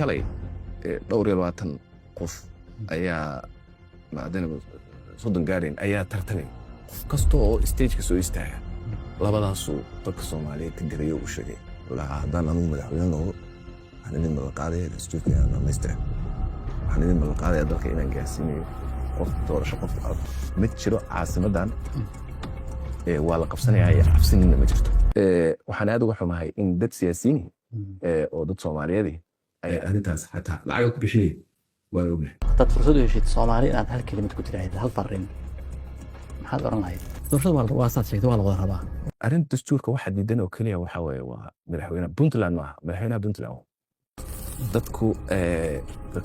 shalay dhowr iyo 20 qof ayaa maadana 30 gaareen ayaa tartamay qof kasta oo stage-ka soo istaaga labadaasuu dadka Soomaaliyeed ka garayo u sheegay walaa haddaan anigu madaxweyne noqdo waxaan idin ballan qaadaya dastuurka inaan dhammaystiro waxaan idin ballan qaadaya dalka inaan gaarsiinayo qof doorasho qof cod mid jiro caasimadan waa la qabsanayaa iyo cabsinina ma jirto waxaan aad uga xumahay in dad siyaasiyiin oo dad Soomaaliyeed ay arrintaas xataa lacag ku bixiyay waa ognahay dad fursad u heshid Soomaali inaad hal kelimad ku tiraahdo hal farin maxaad oran lahayd doorashada waa saad sheegtay waa la wada rabaa arrin dastuurka waxa diidan oo kaliya waxa weeye waa madaxweyne Puntland maaha madaxweynaha Puntland dadku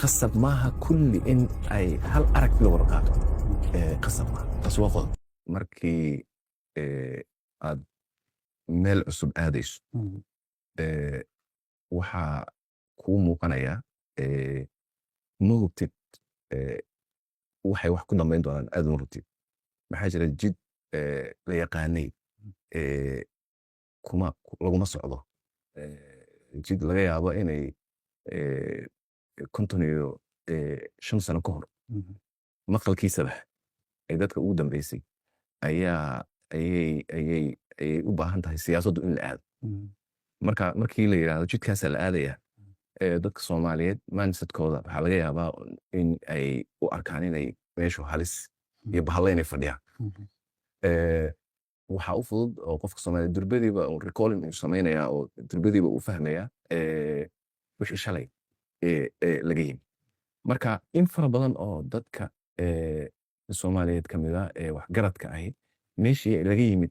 qasab maaha kulli in ay hal arag la wada qaato qasab maaha taas waa qodob markii aad meel cusub aadayso waxaa kuu muuqanaya ma hubtid waxay wax ku dambayn doonaan aad ma hubtid maxaa jira jid la yaqaanay laguma socdo jid laga yaabo inay 55 sano ka hor maqalkiisaba ay dadka ugu dambeysay ayay u baahan tahay siyaasaddu in la aado markii la yiraahdo jidkaasa la aadaya dadka Soomaaliyeed mindsetkooda waxaa laga yaabaa in ay u arkaan inay meeshu halis iyo bahalla inay fadhiyaan waxaa u fudud oo qofka Soomaaliyeed durbadiiba uu recalling uu samaynayaa oo durbadiiba uu fahmayaa wixii shalay laga yimi marka in fara badan oo dadka Soomaaliyeed ka mid ah waxgaradka ahi meeshii laga yimid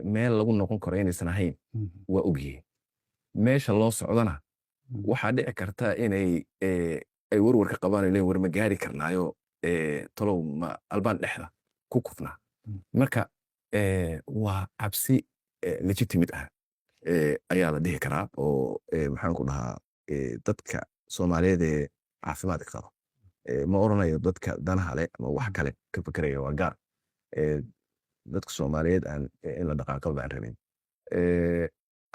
meel lagu noqon karo inaysan ahayn waa ogyihiin meesha loo socdana waxaa dhici karta inay ay warwar ka qabaan inay war ma gaari karnaayo talow ma albaan dhexda ku kufnaa marka waa cabsi legitimate ah ayaa la dhihi karaa oo maxaan ku dhahaa dadka Soomaaliyeed ee caafimaadka qaba ma oranayo dadka danaha leh ama wax kale ka fikiraya waa gaar dadka Soomaaliyeed aan in la dhaqaaqo baan rabin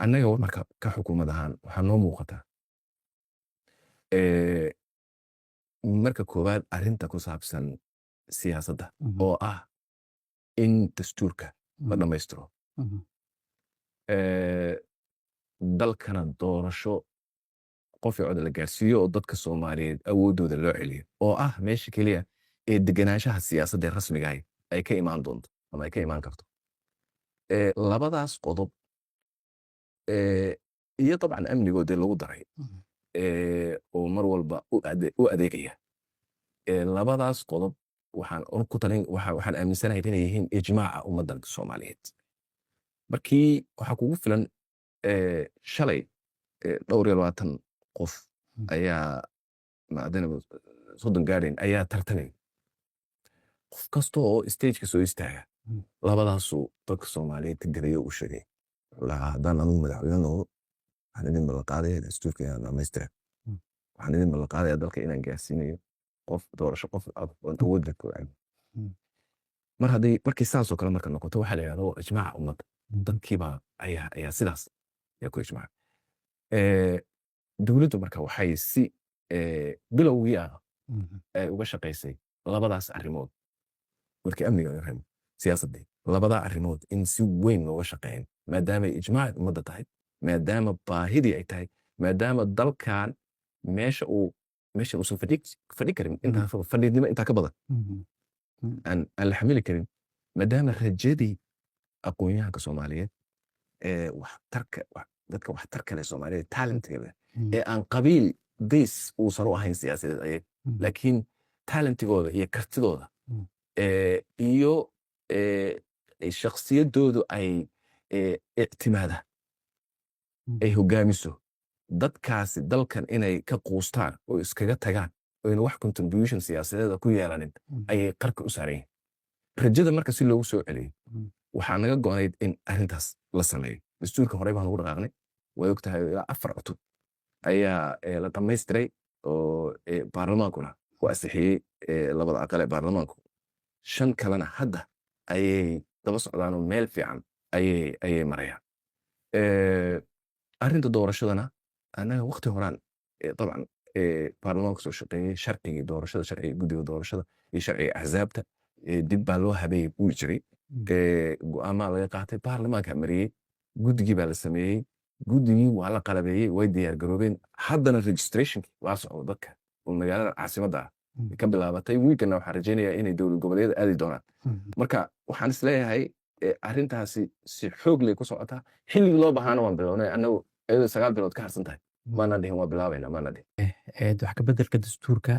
annaga marka ka xukuumad ahaan waxaa noo muuqata marka koowaad arrinta ku saabsan siyaasadda oo ah in dastuurka la dhammaystiro dalkana doorasho qof cod la gaarsiiyo oo dadka Soomaaliyeed awoodooda loo celiyo oo ah meesha kaliya ee deganaanshaha siyaasadda rasmiga ah ay ka imaan doonto ama ay ka imaan karto labadaas qodob iyo dabcan amnigooda lagu daray oo mar walba u adeegaya labadaas qodob waxaan aaminsanahay inay yihiin ijmaaca ummadda Soomaaliyeed markii waxa kugu filan shalay dhowr iyo 20 qof ayaa maadana 30 gaareen ayaa tartamay qof kasta oo stage-ka soo istaaga labadaasuu dadka Soomaaliyeed ka garayo u sheegay walaa haddaan anigu madaxweyne noqdo waxaan idin ballan qaadaya dastuurka inaan dhammaystiro waxaan idin ballan qaadaya dalka inaan gaarsiinayo qof doorasho qof cod oo awoodda ku cad markii saas oo kale marka noqoto waxa la yiraahdo ijmaaca ummadda dadkiiba ayaa sidaas yaa ku ijmaaca dawladdu marka waxay si bilowgii ah uga shaqaysay labadaas arrimood markii amniga ay rayn siyaasadda labada arrimood in si weyn looga shaqeeyo maadaama ijmaac ummadda tahay maadaama baahidii ay tahay maadaama dalkan meesha uu fadhi karin inta fadhiidnimo inta ka badan aan la xamili karin maadaama rajadii aqoonyahanka Soomaaliyeed dadka waxtarka leh Soomaaliyeed talentiga aan qabiil base uu saro ahayn siyaasadeed ay laakiin talentigooda iyo kartidooda iyo shakhsiyadoodu ay ictimaada ay hogaamiso dadkaasi dalkan inay ka quustaan oo iskaga tagaan oo in wax contribution siyaasadeed ku yeelanin ayay qarka u saareen rajada marka si loogu soo celiyo waxaa naga go'ayd in arrintaas la sameeyo dastuurka hore baan ugu dhaqaaqnay way ogtahay 4 cutub ayaa la dhammaystiray oo baarlamaankuna ku asixiyey labada aqal ee baarlamaanku 5 kalena hadda ayay daba socdaan oo meel fiican ayay marayaan arrinta doorashadana anaga waqti horaan طبعا baarlamaanka soo shaqeeyey sharcigii doorashada sharciga guddiga doorashada iyo sharciga axsaabta dib baa loo habeeyey buu jiray go'aamaa laga qaatay baarlamaanka mariyey guddigii baa la sameeyey guddigii waa la qalabeeyey way diyaar garoobeen haddana registrationkii waa socdo dadka oo magaalada caasimadda ah ka bilaabatay wiilkana waxaan rajaynayaa inay dowlad goboleedyada aadi doonaan marka waxaan isleeyahay arrintaasi si xoog leh ku socotaa xilligii loo bahaana waan bilownay annagu iyadoo 9 bilood ka harsan tahay maana dhihin waa bilaabayna maana dhihin wax ka beddelka dastuurka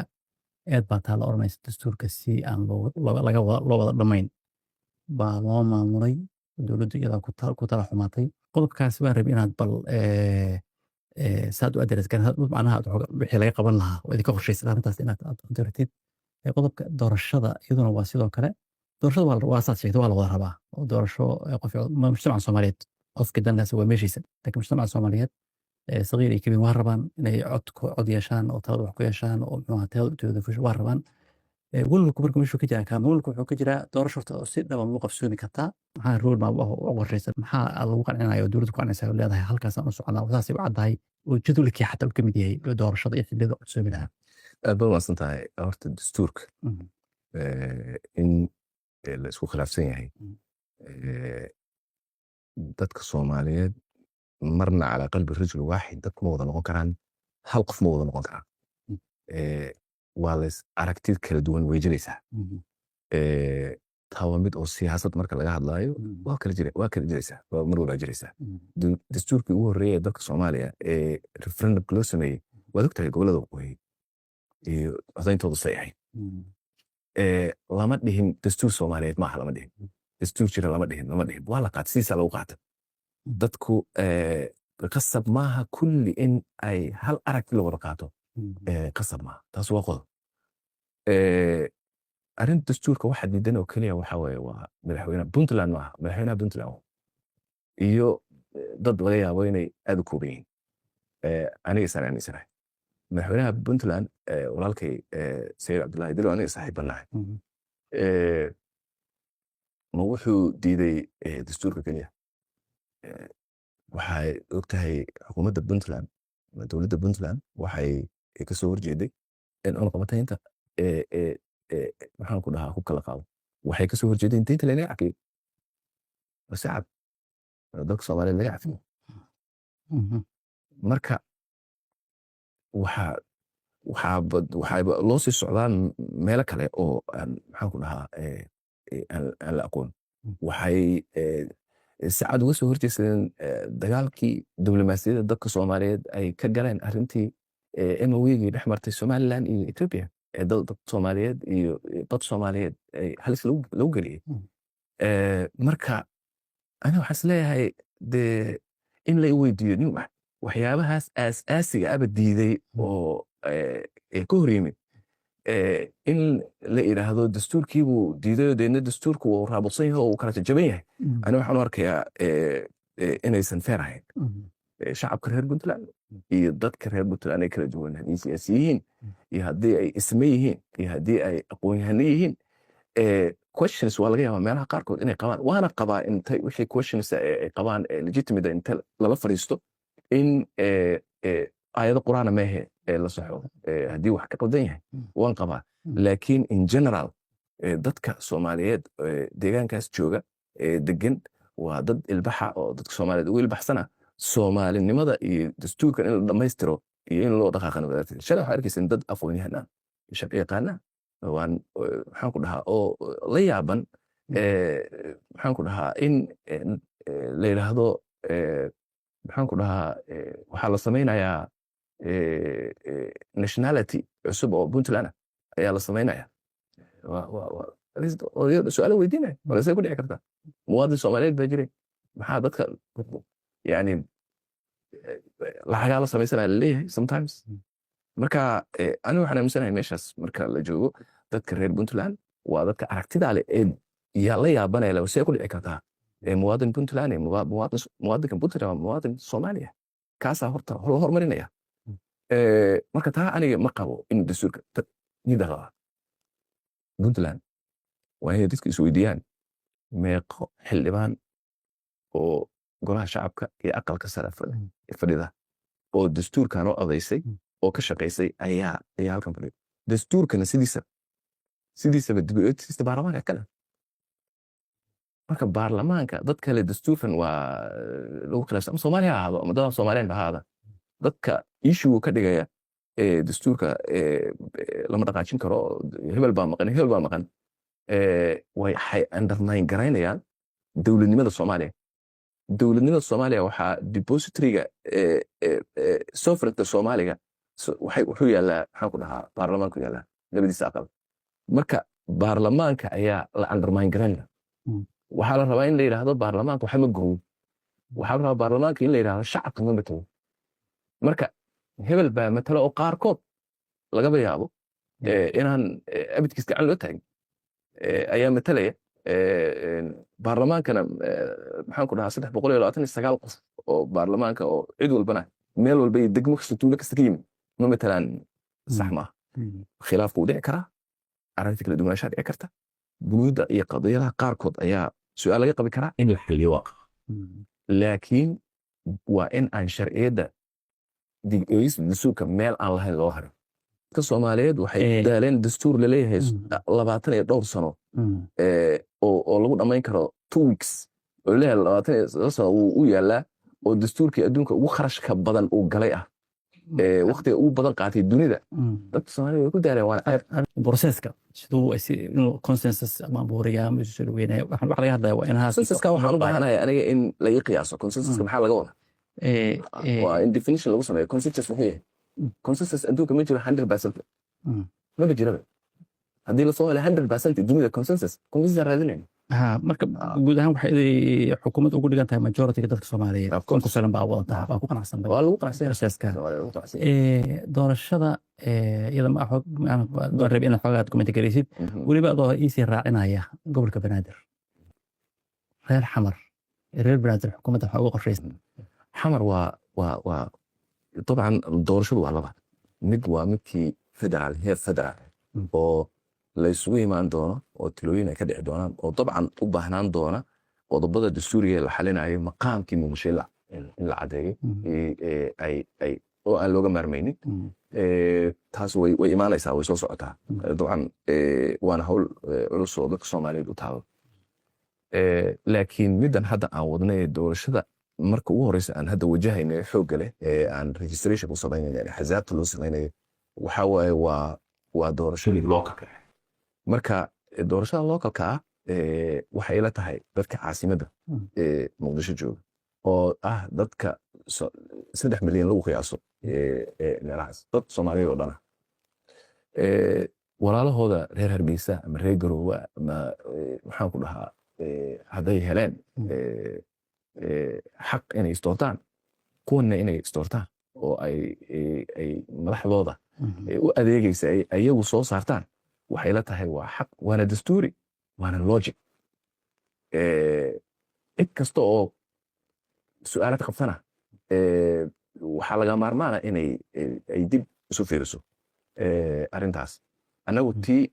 eed baa taa la oranaysa dastuurka si aan loo wada dhammayn baa loo maamulay dowladdu iyadaa ku tala xumaatay qodobkaasi baan rabay inaad bal saad u adres macnaha wixii laga qaban lahaa oo idinka qorshaysan arrintaas inaad daratid qodobka doorashada iyaduna waa sidoo kale doorashada waa saad sheegtay waa la wada rabaa oo doorasho qof mujtamaca Soomaaliyeed qofka dandaas waa meeshiisa laakiin mujtamaca Soomaaliyeed صغير يكبر waa rabaan inay cod yeeshaan oo talada wax ku yeeshaan oo muxuu ahaa talada fusho waa rabaan walku marka meeshu ka jira kaama walku wuxuu ka jira doorasho oo si dhab ah u qabsoomi kartaa maxaa rool ma u qorshaysan maxaa lagu qancinayo dowladdu ku qancinaysaa leedahay halkaas aan u soconaa wadaas ay u caddahay oo jadwalkii xataa uu ka mid yahay doorashada iyo xilliyada qabsoomi lahaa aad baa wanaagsan tahay horta dastuurka in la isku khilaafsan yahay dadka Soomaaliyeed marna calaa qalbi rajul waaxid dadku ma wada noqon karaan hal qof ma wada noqon karaan waa lays aragtid kala duwan way jiraysaa taa waa mid oo siyaasad marka laga hadlaayo waa kala jiraysaa waa mar walbaa jiraysaa dastuurkii ugu horreeyay ee dalka Soomaaliya ee referendumka loo sameeyey waad ogtahay gobollada waqooyi iyo codayntoodu say ahayd lama dhihin dastuur Soomaaliyeed maaha lama dhihin dastuur jira lama dhihin waa la qaatay sidiisaa lagu qaatay dadku qasab maaha kulli in ay hal aragti la wada qaato qasab maaha taas waa qodob arrinta dastuurka waxa diidan oo keliya waxa waaye waa madaxweynaha Puntland maaha madaxweynaha Puntland iyo dad laga yaabo inay aad u kooban yihiin aniga isaan aaminsanahay madaxweynaha Puntland walaalkay Sayid Cabdullaahi Dilo aniga saaxiibanahay ma wuxuu diiday dastuurka keliya waxay ogtahay xukuumadda Puntland dowladda Puntland waxay ka soo horjeeday in cunaqabataynta maxaan ku dhahaa hubka la qaado waxay ka soo horjeeday in diinta laga cafiyo wasacab dalka Soomaaliyeed laga cafiyo marka waxaa loo sii socdaan meelo kale oo maxaan ku dhahaa aan la aqoon waxay saacad uga soo horjeedsadeen dagaalkii diblomaasiyadda dadka Soomaaliyeed ay ka galeen arrintii MOU-gii dhex martay Somaliland iyo Ethiopia ee dad Soomaaliyeed iyo dad Soomaaliyeed halis lagu geliyey marka ana waxaan isleeyahay dee in la weydiiyo nin waxyaabahaas aas-aasiga aba diiday oo ka hor yimid in la yidhaahdo dastuurkiibuu diidayo deedna dastuurku wuu raabudsan yahay oo uu kala jajaban yahay ani waxaan u arkayaa inaysan feer ahayn shacabka reer Puntland iyo dadka reer Puntland ay kala duwan haddii siyaasi yihiin iyo haddii ay isme yihiin iyo haddii ay aqoon-yahano yihiin questions waa laga yaabaa meelaha qaarkood inay qabaan waana qabaa intay wixii questions ay qabaan legitimate inta lala fadhiisto in aayado quraana meehe la saxo haddii wax ka qaldan yahay waan qabaa laakiin in general dadka Soomaaliyeed deegaankaas jooga degan waa dad ilbaxa oo dadka Soomaaliyeed ugu ilbaxsana Soomaalinimada iyo dastuurkan in la dhammaystiro iyo in loo dhaqaaqana wadaagta shalay waxaa arkaysa dad aqoon-yahana sharci yaqaana waan maxaan ku dhahaa oo la yaaban maxaan ku dhahaa in la yidhaahdo maxaan ku dhahaa waxaa la samaynayaa nationality cusub oo Puntland ayaa la samaynaya su-aalo weydiinaya walase ku dhici kartaa muwaadin Soomaaliyeed baa jiray maxaa dadka yani lacagaa la samaysanaya laleeyahay sometimes marka aniga waxaan aaminsanahay meeshaas marka la joogo dadka reer Puntland waa dadka aragtida leh yaa la yaabanaya lawasee ku dhici kartaa muwaadin Puntland muwaadinka Puntland waa muwaadin Soomaaliya kaasaa horta loo horumarinaya marka taa aniga ma qabo in dastuurka yidaqaa Puntland waa inay dadka isweydiiyaan meeqo xildhibaan oo golaha shacabka iyo aqalka sare fadhida oo dastuurkan oo odaysay oo ka shaqaysay ayaa halkan fadhiya. Dastuurkana sidiisaba dib u eegista baarlamaanka kale. Marka baarlamaanka dad kale dastuurkan waa lagu khilaafsan, ama Soomaaliya ha ahaado ama dadaan Soomaaliyan ba ha ahaada. Dadka issue ka dhigaya dastuurka lama dhaqaajin karo, hebel baa maqan, waxay undermine garaynayaan dowladnimada Soomaaliya. Dowladnimada Soomaaliya waxaa depositoryga sovereignty Soomaaliga wuxuu yaalaa, maxaan ku dhahaa, baarlamaanku yaalaa labadiisa aqal. Marka baarlamaanka ayaa la undermine garaynaya. Waxaa la rabaa in la yidhaahdo baarlamaanka waxa ma gooyo. Waxaa la rabaa baarlamaanka in la yidhaahdo shacabka ma matalo. Marka hebel baa matalo oo qaarkood lagaba yaabo inaan abidkiis gacan loo taagin ayaa matalaya. Baarlamaankana maxaan ku dhahaa 329 qof oo baarlamaanka oo cid walbana meel walba iyo degmo kasta tuulo kasta ka yimid ma matalaan. Sax maaha. Khilaafku wuu dhici karaa, aragti kala duwanaanshaa dhici karta. Bunuudda iyo qadiyadaha qaarkood ayaa su'aal laga qabi karaa in la xiliyo. Laakiin waa in aan sharciyadda dib u eegis dastuurka meel aan lahayn loo harin. Dadka Soomaaliyeed waxay daaleen dastuur la leeyahay 20 iyo dhowr sano oo lagu dhammayn karo 2 weeks. oo leeyahay 20 sano u yaalaa, oo dastuurkii adduunka ugu kharashka badan uu galay ah, waqtiga ugu badan qaatay dunida. Dadka Soomaaliyeed way ku daaleen waana بروسيسك siduu inuu consensus ama abuuraya ama isu soo weynaayo wax laga hadlayo waa inahaas consensuska waxaan u baahanahay aniga in la ii qiyaaso. Consensuska maxaa laga wadaa? waa in definition lagu sameeyo. Consensus wuxuu yahay consensus adduunka ma jiro 100%. ma jiro. haddii la soo helo 100% dunida consensus raadinayno. marka guud ahaan waxay xukuumadda ugu dhigan tahay majority-ga dadka Soomaaliyeed ku filan baa wada tahay, baa ku qanacsan. waa lagu qanacsan processka doorashada iyada ma axood aan rabay in xoogaa document gareysid waliba adoo iisii raacinaya gobolka Banaadir, reer Xamar, reer Banaadir xukuumadda waxa ugu qorshaysan. Xamar waa طبعا doorashadu waa laba. mid waa midkii heer federaal oo la isugu imaan doono, oo tilooyin ay ka dhici doonaan, oo dabcan u baahnaan doona qodobada dastuuriga la xalinayo maqaamkii muqdisho in la cadeeyo oo aan looga maarmaynin. taas way imaanaysaa, way soo socotaa. dabcan waana hawl culus oo dadka Soomaaliyeed u taabo. laakiin middan hadda aan wadnay doorashada marka ugu horeysa aan hadda wajahayno xoogga leh aan registration ku sameynayno, yani xasaabta loo samaynayo, waxa waaye waa doorashadii localka. marka doorashada localka ah waxay ila tahay dadka caasimadda muqdisho jooga oo ah dadka 3 milyan lagu qiyaaso meelahaas, dad Soomaaliyeed oo dhan ah. walaalahooda reer Hargeysa ama reer Garowe ama maxaan ku dhahaa hadday heleen xaq inay isdoortaan, kuwana inay isdoortaan oo ay madaxdooda u adeegaysa ayagu soo saartaan, waxay la tahay waa xaq, waana dastuuri, waana logic. cid kasta oo su'aalad qabtana waxaa laga maarmaana inay dib isu fiiriso arrintaas. annagu tii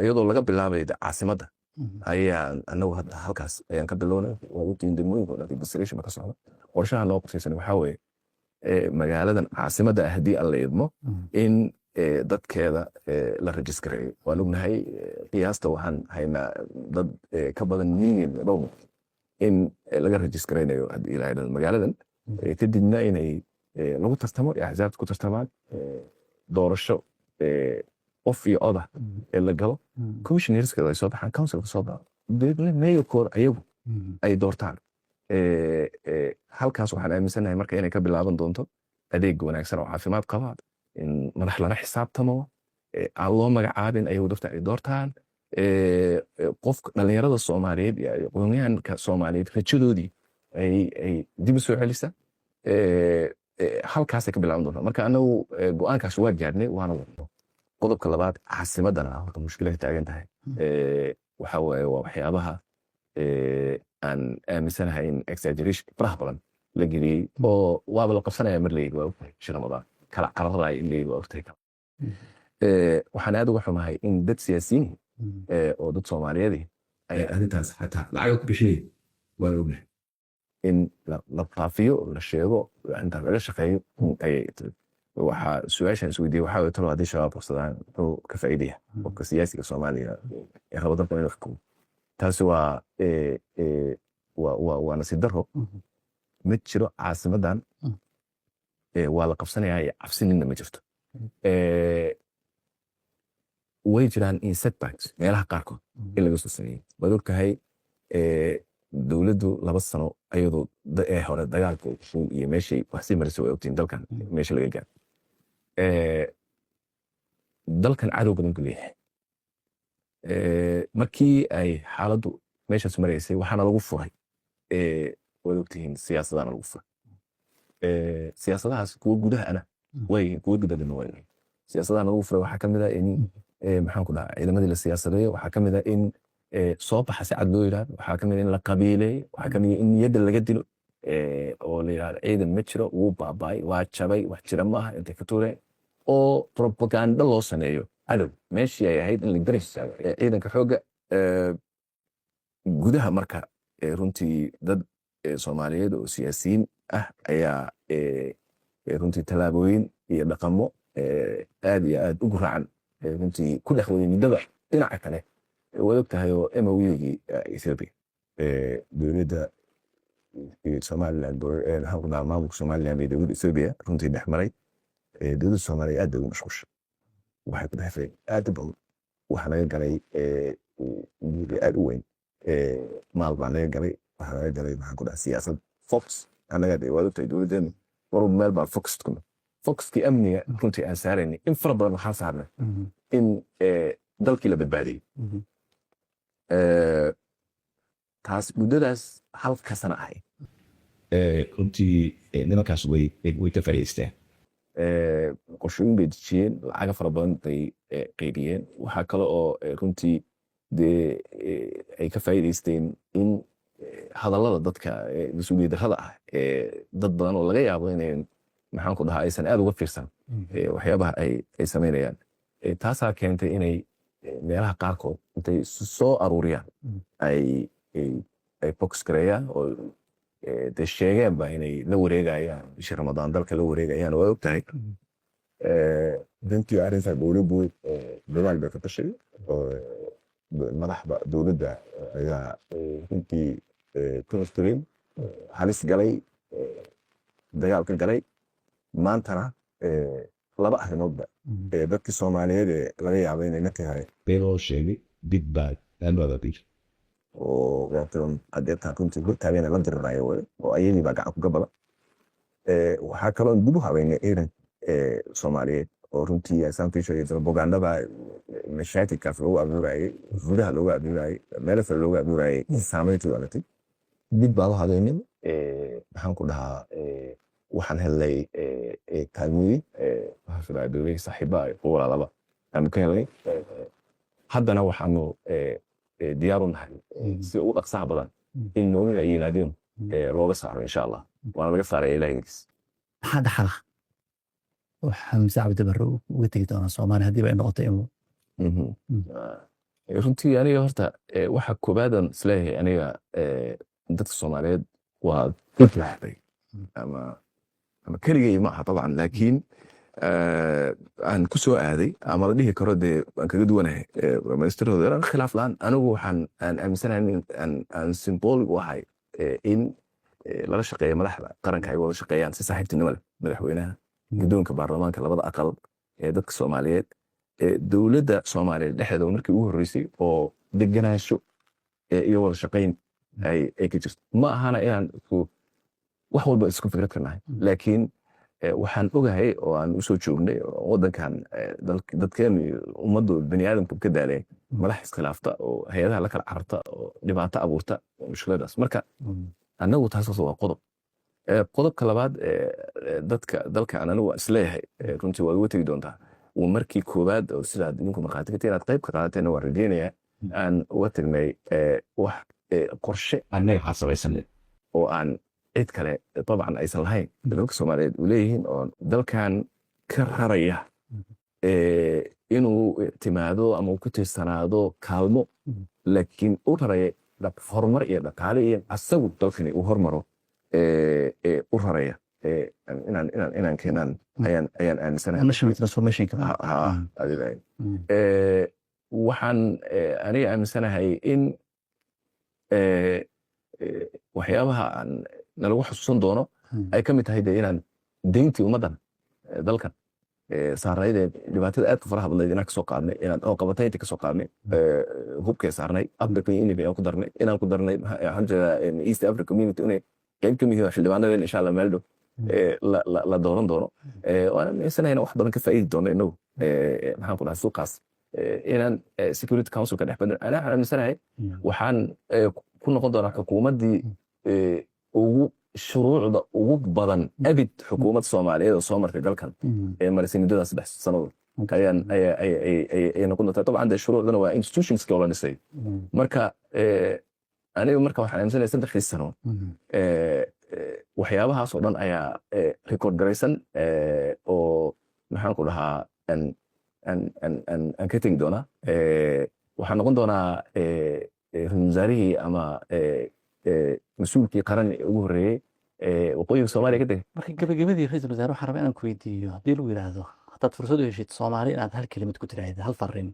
iyadoo laga bilaabay caasimadda ayaa annagu hadda halkaas ayaan ka bilownay. waa ogtiin degmooyinka oo dhan registration ka socda. qorshaha loo qorshaysan waxaa weeye magaaladan caasimadda ah haddii aan la idmo in dadkeeda la registareeyo. waan ognahay qiyaasta waxaan haynaa dad ka badan milyan dhowr in laga registreynayo haddii la yidhahdo magaaladan, kadibna inay lagu tartamo iyo axsaabta ku tartamaan doorasho qof iyo oda ee la galo. commissionerska ay soo baxaan, councilka soo baxo, mayorkooda ayagu ay doortaan. halkaas waxaan aaminsanahay marka inay ka bilaaban doonto adeeg wanaagsan oo caafimaad qaba, in madax lala xisaabtamo, aan loo magacaabin ayagu dadka ay doortaan. qofka dhalinyarada Soomaaliyeed iyo aqoonyahanka Soomaaliyeed rajadoodii ay dib u soo celisa. halkaasay ka bilaaban doontaa. marka anagu go'aankaas waa gaarnay, waana wadno. qodobka labaad, caasimadana horta mushkilada taagan tahay. waxa waaye waa waxyaabaha aan aaminsanahay in exaggeration faraha badan la geliyey, oo waaba la qabsanaya mar leeyahay. waa ogtahay shi Ramadaan kala cararaya in leeyahay, waa ogtahay. waxaan aad uga xumahay in dad siyaasiyiin oo dad Soomaaliyeed ay arrintaas xataa lacag ku bixiyeen. waan ognahay in la faafiyo la sheego inta laga shaqeeyo ayay waxa su'aashan isweydiiyay waxa ay talo haddii shabaab qabsadaan wuxuu ka faa'iidaya qofka siyaasiga Soomaaliya ee rabo dalka inuu xukumo taasi waa nasiib darro ma jiro caasimadan waa la qabsanayaa cabsinina ma jirto way jiraan in setbacks meelaha qaarkood in laga soo sameeyey waad ogtahay dowladdu 2 sano ayadoo hore dagaalka iyo meeshay wax sii marisay way ogtiin dalkan meesha laga gaaro dalkan cadow badan ku leeyahay markii ay xaaladdu meeshaas maraysay waxaana lagu furay waad ogtihiin siyaasadana lagu furay siyaasadahaas kuwa gudahana way kuwa dibadana way siyaasadana lagu furay waxaa ka mid ah in maxaan ku dhahaa ciidamadii la siyaasadeeyo waxaa ka mid ah in soo baxa si cad loo yidhaahdo waxaa ka mid ah in la qabiileeyo waxaa ka mid ah in niyadda laga dilo oo la yidhahdo ciidan ma jiro wuu baaba'ay waa jabay wax jira maaha intay ka tuureen oo propaganda loo sameeyo cadow meeshii ay ahayd in la daraysa ciidanka xoogga gudaha marka runtii dad Soomaaliyeed oo siyaasiyiin ah ayaa runtii tallaabooyin iyo dhaqamo aad iyo aad ugu raacan runtii ku dhex waday midaba dhinaca kale waad ogtahay oo MOU-gii Ethiopia dowladda Somaliland maamulka Somaliland iyo dowladda Ethiopia runtii dhex maray dowladda Soomaaliya aad bay ugu mashquushay waxay ku dhexfay aad badan waxa laga galay aad u weyn maal baa laga galay waxa laga galay maxaan ku dhaha siyaasad fox anaga waad ogtahay dowladdeenu warub meel baa foxkii amniga runtii aan saaraynay in fara badan waxaan saarnay in dalkii la badbaadiyey taas muddadaas halka sana ahayd runtii nimankaas way ka faa'iidaysteen qorshooyin bay dejiyeen lacaga fara badan bay qaybiyeen waxaa kale oo runtii dee ay ka faa'iidaysteen in hadallada dadka mas-uuliyad darrada ah dad badan oo laga yaabo inay maxaan ku dhahaa aysan aad uga fiirsan waxyaabaha ay samaynayaan taasaa keentay inay meelaha qaarkood intay soo aruuriyaan ay box gareeyaan oo dee sheegeenba inay la wareegayaan bishii Ramadaan dalka la wareegayaan waa ogtahay runtii arrinta dowladdu dadaal bay ka tashay oo madaxda dowladda ayaa runtii konstarin halis galay dagaal ka galay maantana laba arrimoodba dadkii Soomaaliyeed laga yaabo inay na tahay beeloo sheegay big bad another oo gaartan adeertan runtii hortaageena la dirirayo oo ayadii baa gacan ku gabada waxaa kaloo dib u habeynay ciidan Soomaaliyeed oo runtii aysan fiishay propagandada mashaakilkaas lagu abuurayay gudaha looga abuurayay meel kale looga abuurayay saameyntu wadatay dib baa loo habeynay maxaan ku dhahaa waxaan helay kaalmooyin waxaa dowlay saaxiiba oo walaalaba aan ka helay haddana waxaanu diyaar u nahay si ugu dhaqsaha badan in nooga yimaadeen looga saaro insha Allah waana laga saaray ilaahaygiis maxaa dhaxala waxa Xamse Cabdi Barre uga tegi doonaa Soomaaliya haddii ay noqoto runtii aniga horta waxa koobaadaan isleeyahay aniga dadka Soomaaliyeed waa dad lahaday ama keligay ma aha طبعا laakiin aan ku soo aaday ama la dhihi karo dee waan kaga duwanahay ministerooda khilaaf la'aan anigu waxaan aaminsanahay in aan symbolic u ahay in lala shaqeeyo madaxda qaranka ay wada shaqeeyaan si saaxiibtinimo leh madaxweynaha guddoonka baarlamaanka labada aqal ee dadka Soomaaliyeed dowladda Soomaaliyeed dhexdeeda markii ugu horreysay oo deganaansho iyo wada shaqeyn ay ka jirto ma ahana inaan wax walba isku fikrad ka nahay laakiin waxaan ogahay oo aan u soo joognay waddankan dadkeen ummaddu bani aadamku ka daalay madax iskhilaafta oo hay'adaha la kala cararta oo dhibaato abuurta mushkiladaas marka annagu taas waa qodobka labaad dalka anagu isleeyahay runtii waad uga tegi doontaa uu markii koowaad oo sidaad idinku markhaati ka tihiin aad qayb ka qaadateen waan rajeynayaa aan uga tagnay wax qorshe annaga xasabaysanay oo aan cid kale طبعا aysan lahayn dalka Soomaaliyeed u leeyihiin oo dalkan ka raraya inuu timaado ama ku tiirsanaado kaalmo laakiin u raraya horumar iyo dhaqaale iyo asagu dalkani uu hormaro u raraya inaan keenaan ayaan aaminsanahay national transformation waxaan aniga aaminsanahay in waxyaabaha aan nalagu xasuusan doono ay ka mid tahay de inaan deyntii ummaddan dalkan saarnayd dhibaatada aad u faraha badnayd inaan kasoo qaadnay inaan oo qabataynta kasoo qaadnay hubkee saarnay african union aan ku darnay inaan ku darnay waxaan jeedaa east africa community inay qayb ka mid yihiin xildhibaanadeen insha allah meel dhow la dooran doono waan aaminsanayna wax badan ka faa'iidi doono inagu maxaan ku dhahay suuqaas inaan security councilka dhex badno anaa aaminsanahay waxaan ku noqon doonaa xukuumaddii ugu shuruucda ugu badan abid xukuumad soomaaliyeed oo soo martay dalkan ee marisay muddada 3 sanadood ayay noqon doontaa dabcan dee shuruucdana waa institutionska oo la dhisay marka aniga marka waxaan aaminsanahay 3 sano waxyaabahaas oo dhan ayaa record garaysan oo maxaan ku dhahaa aan ka tegi doonaa waxaan noqon doonaa ra-iisul wasaarihii ama mas-uulkii qaran ugu horreeyey waqooyiga soomaaliya ka tegay marka gabagabadii ra-iisul wasaare waxaan rabaa inaan ku weydiiyo haddii lagu yidhaahdo haddaad fursad u heshid soomaali inaad hal kelimad ku tiraahdo hal farriin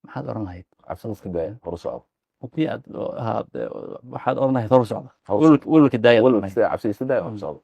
maxaad oran lahayd cabsan iska daaya horu socdo haddii aad waxaad oran lahayd horu socdo welwelka daaya cabsi iska daaya horu socdo